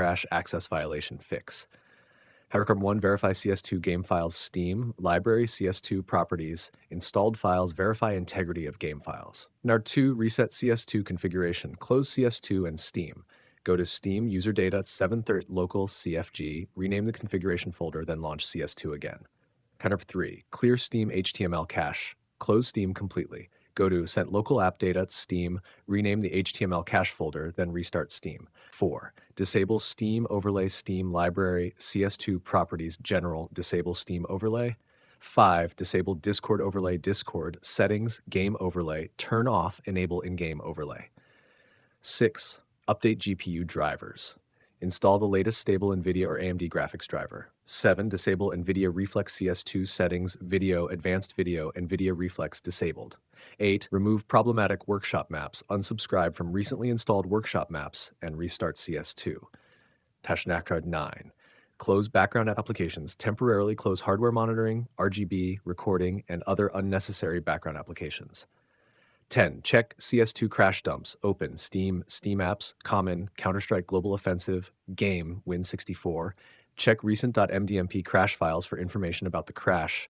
crash access violation fix. Hacker 1, verify CS2 game files, Steam, library, CS2 properties, installed files, verify integrity of game files. Nard 2, reset CS2 configuration, close CS2 and Steam. Go to Steam, user data, 730 local CFG, rename the configuration folder, then launch CS2 again. Counter 3, clear Steam HTML cache, close Steam completely. Go to Sent Local App Data, Steam, rename the HTML cache folder, then restart Steam. 4. Disable Steam Overlay Steam Library CS2 Properties General, disable Steam Overlay. 5. Disable Discord Overlay Discord, Settings, Game Overlay, turn off Enable In-Game Overlay. 6. Update GPU drivers. Install the latest stable NVIDIA or AMD graphics driver. 7. Disable NVIDIA Reflex CS2 settings, video, advanced video, NVIDIA Reflex disabled. 8. Remove problematic workshop maps, unsubscribe from recently installed workshop maps, and restart CS2. Tashnakard 9. Close background applications, temporarily close hardware monitoring, RGB, recording, and other unnecessary background applications. 10. Check CS2 crash dumps, open, Steam, Steam apps, common, Counter-Strike Global Offensive, game, Win64. Check recent.mdmp crash files for information about the crash,